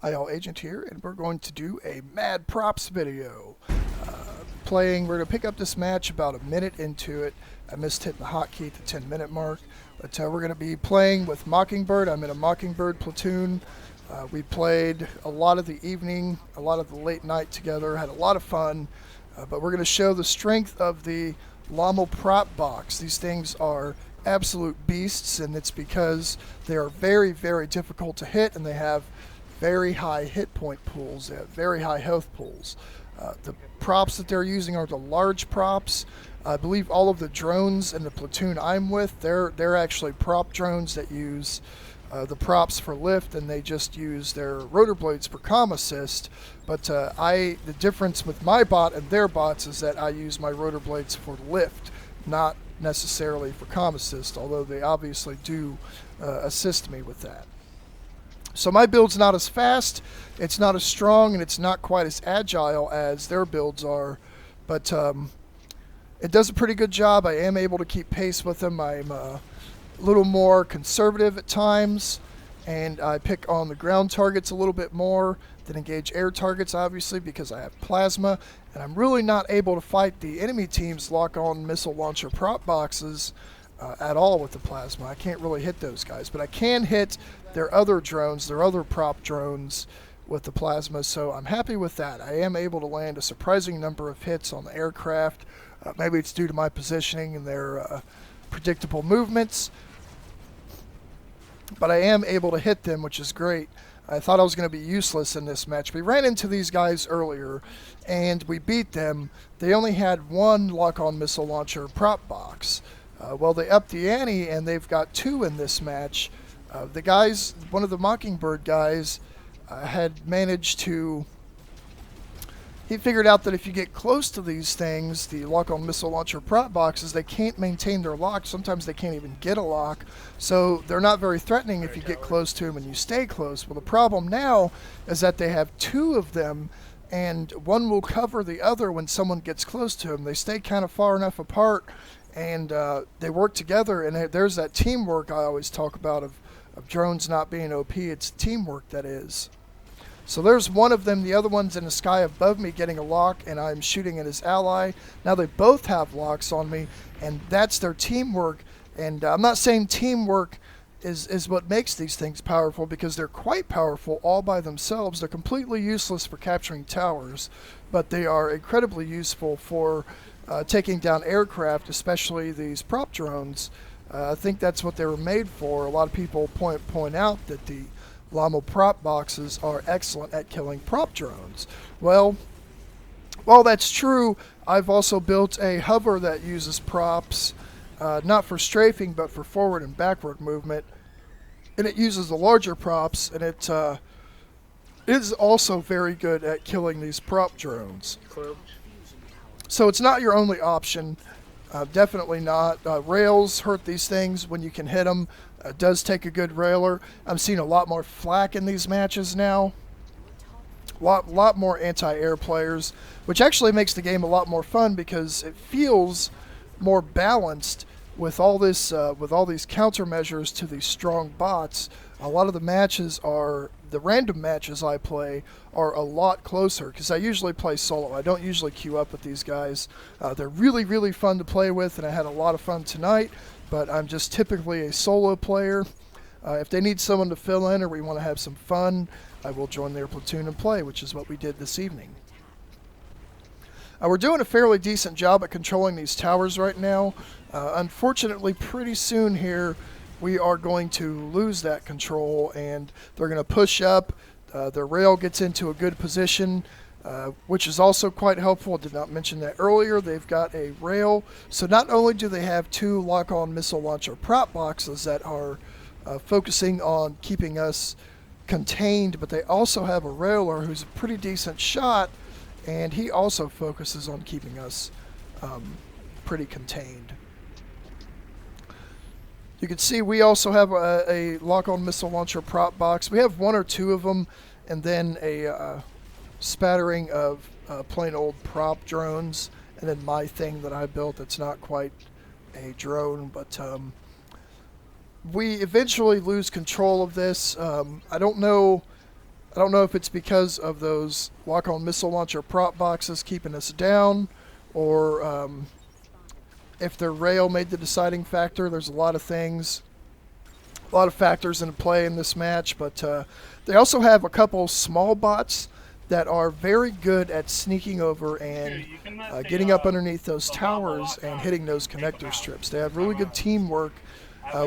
Hi all, Agent here, and we're going to do a Mad Props video. We're going to pick up this match about a minute into it. I missed hitting the hotkey at the 10-minute mark, but we're going to be playing with Mockingbird. I'm in a Mockingbird platoon. We played a lot of the evening, a lot of the late night together, had a lot of fun, but we're going to show the strength of the LOML Prop Box. These things are absolute beasts, and it's because they are very, very difficult to hit, and they have very high hit point pools. They have very high health pools. The props that they're using are the large props. I believe all of the drones in the platoon I'm with, they're actually prop drones that use the props for lift, and they just use their rotor blades for comm assist. But the difference with my bot and their bots is that I use my rotor blades for lift, not necessarily for comm assist, although they obviously do assist me with that. So my build's not as fast, it's not as strong, and it's not quite as agile as their builds are, but it does a pretty good job. I am able to keep pace with them. I'm a little more conservative at times, and I pick on the ground targets a little bit more than engage air targets, obviously, because I have plasma, and I'm really not able to fight the enemy team's lock-on missile launcher prop boxes at all with the plasma. I can't really hit those guys, but I can hit their other drones, their other prop drones with the plasma, so I'm happy with that. I am able to land a surprising number of hits on the aircraft. Maybe it's due to my positioning and their predictable movements, but I am able to hit them, which is great. I thought I was going to be useless in this match. We ran into these guys earlier, and we beat them. They only had one lock-on missile launcher prop box. Well, they upped the ante, and they've got two in this match. The guys, one of the Mockingbird guys, had managed to... He figured out that if you get close to these things, the lock-on missile launcher prop boxes, they can't maintain their lock. Sometimes they can't even get a lock. So they're not very threatening if you get close to them and you stay close. Well, the problem now is that they have two of them, and one will cover the other when someone gets close to them. They stay kind of far enough apart, and they work together, and there's that teamwork I always talk about of drones not being OP. It's teamwork that is. So there's one of them. The other one's in the sky above me getting a lock, and I'm shooting at his ally. Now they both have locks on me, and that's their teamwork. And I'm not saying teamwork is what makes these things powerful, because they're quite powerful all by themselves. They're completely useless for capturing towers, but they are incredibly useful for taking down aircraft, especially these prop drones. I think that's what they were made for. A lot of people point out that the LOML Prop Boxes are excellent at killing prop drones. Well, while that's true, I've also built a hover that uses props, not for strafing, but for forward and backward movement. And it uses the larger props, and it is also very good at killing these prop drones. So it's not your only option. Definitely not. Rails hurt these things when you can hit them. Does take a good railer. I'm seeing a lot more flak in these matches now. Lot more anti-air players, which actually makes the game a lot more fun because it feels more balanced with all this, with all these countermeasures to these strong bots. A lot of the matches are, the random matches I play are a lot closer because I usually play solo. I don't usually queue up with these guys. They're really, really fun to play with, and I had a lot of fun tonight, but I'm just typically a solo player. If they need someone to fill in or we want to have some fun, I will join their platoon and play, which is what we did this evening. We're doing a fairly decent job at controlling these towers right now. Unfortunately, pretty soon here, we are going to lose that control, and they're going to push up. Their rail gets into a good position, which is also quite helpful. I did not mention that earlier. They've got a rail. So not only do they have two lock-on missile launcher prop boxes that are focusing on keeping us contained, but they also have a railer who's a pretty decent shot, and he also focuses on keeping us pretty contained. You can see we also have a lock-on missile launcher prop box. We have one or two of them, and then a spattering of plain old prop drones, and then my thing that I built that's not quite a drone, but we eventually lose control of this. I don't know I don't know if it's because of those lock-on missile launcher prop boxes keeping us down, or if their rail made the deciding factor. There's a lot of things, a lot of factors in play in this match, but they also have a couple small bots that are very good at sneaking over and getting up underneath those towers and hitting those connector strips. They have really good teamwork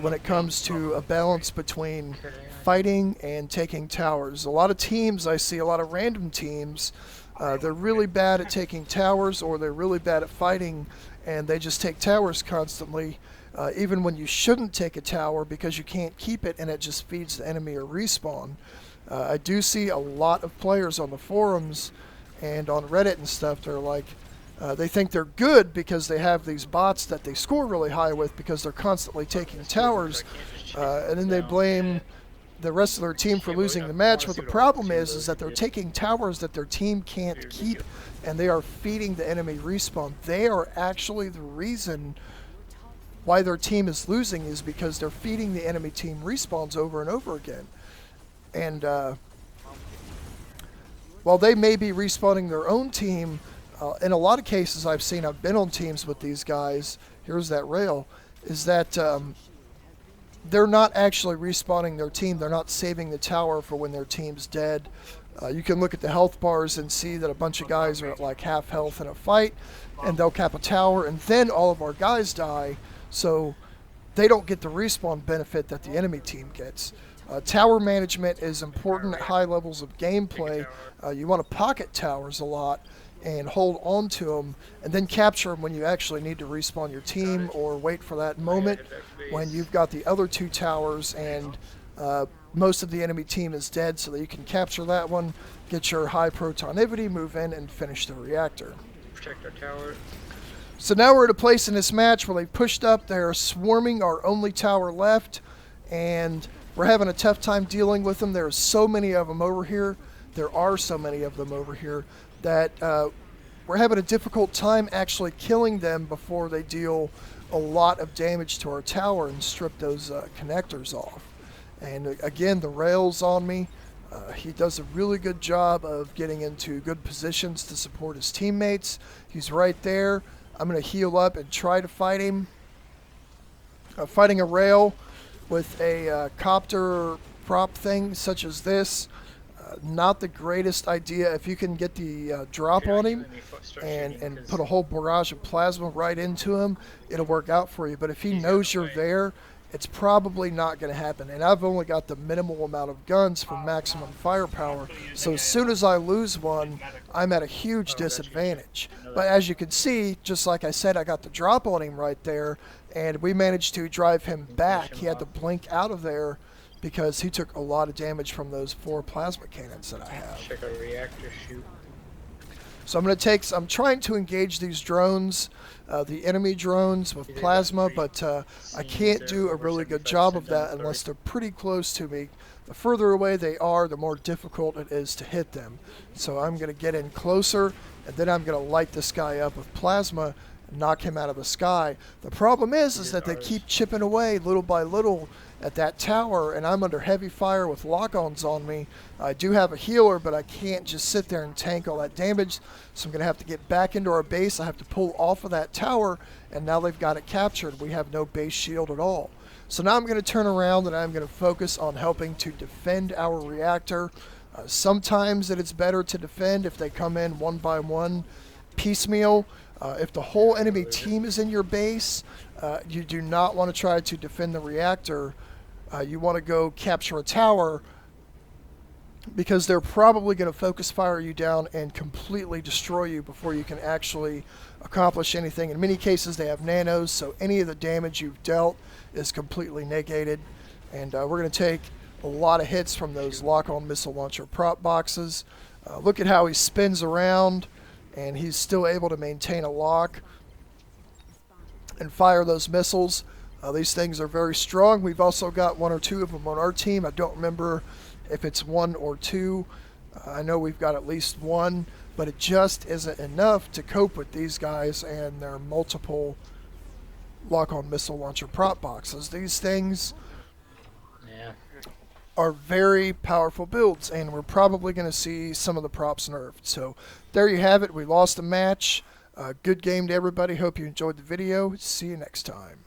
when it comes to a balance between fighting and taking towers. A lot of teams, I see a lot of random teams, they're really bad at taking towers, or they're really bad at fighting, and they just take towers constantly, even when you shouldn't take a tower because you can't keep it and it just feeds the enemy a respawn. I do see a lot of players on the forums and on Reddit and stuff, they're like, they think they're good because they have these bots that they score really high with because they're constantly taking towers, and then they blame the rest of their team for losing the match. But the problem is that they're taking towers that their team can't keep, and they are feeding the enemy respawn. They are actually the reason why their team is losing, is because they're feeding the enemy team respawns over and over again. And while they may be respawning their own team, in a lot of cases I've been on teams with these guys, here's that rail, is that they're not actually respawning their team. They're not saving the tower for when their team's dead. You can look at the health bars and see that a bunch of guys are at like half health in a fight, and they'll cap a tower, and then all of our guys die, so they don't get the respawn benefit that the enemy team gets. Tower management is important at high levels of gameplay. You want to pocket towers a lot and hold on to them, and then capture them when you actually need to respawn your team, or wait for that moment when you've got the other two towers and most of the enemy team is dead, so that you can capture that one, get your high protonivity, move in, and finish the reactor. Protect our tower. So now we're at a place in this match where they've pushed up, they're swarming our only tower left, and we're having a tough time dealing with them. There's so many of them over here. There are so many of them over here that we're having a difficult time actually killing them before they deal a lot of damage to our tower and strip those connectors off. And again, the rail's on me. He does a really good job of getting into good positions to support his teammates. He's right there. I'm going to heal up and try to fight him. Fighting a rail with a copter prop thing such as this, not the greatest idea. If you can get the drop on him and put a whole barrage of plasma right into him, it'll work out for you. But if he knows you're there, it's probably not going to happen. And I've only got the minimal amount of guns for maximum firepower, so as soon as I lose one, I'm at a huge disadvantage. But as you can see, just like I said, I got the drop on him right there, and we managed to drive him back. He had to blink out of there because he took a lot of damage from those 4 plasma cannons that I have. Check our reactor shoot. So I'm trying to engage these drones, the enemy drones with plasma, but I can't do a really good job of that unless they're pretty close to me. The further away they are, the more difficult it is to hit them. So I'm going to get in closer, and then I'm going to light this guy up with plasma and knock him out of the sky. The problem is that they keep chipping away little by little at that tower, and I'm under heavy fire with lock-ons on me. I do have a healer, but I can't just sit there and tank all that damage, so I'm going to have to get back into our base. I have to pull off of that tower, and now they've got it captured. We have no base shield at all. So now I'm going to turn around, and I'm going to focus on helping to defend our reactor. Sometimes it's better to defend if they come in one by one, piecemeal. If the whole enemy team is in your base, you do not want to try to defend the reactor. You want to go capture a tower, because they're probably going to focus fire you down and completely destroy you before you can actually accomplish anything. In many cases they have nanos, so any of the damage you've dealt is completely negated. And we're going to take a lot of hits from those lock-on missile launcher prop boxes. Look at how he spins around, and he's still able to maintain a lock and fire those missiles. These things are very strong. We've also got 1 or 2 of them on our team. I don't remember if it's 1 or 2. I know we've got at least 1, but it just isn't enough to cope with these guys and their multiple lock-on missile launcher prop boxes. These things are very powerful builds, and we're probably going to see some of the props nerfed. So there you have it. We lost a match. Good game to everybody. Hope you enjoyed the video. See you next time.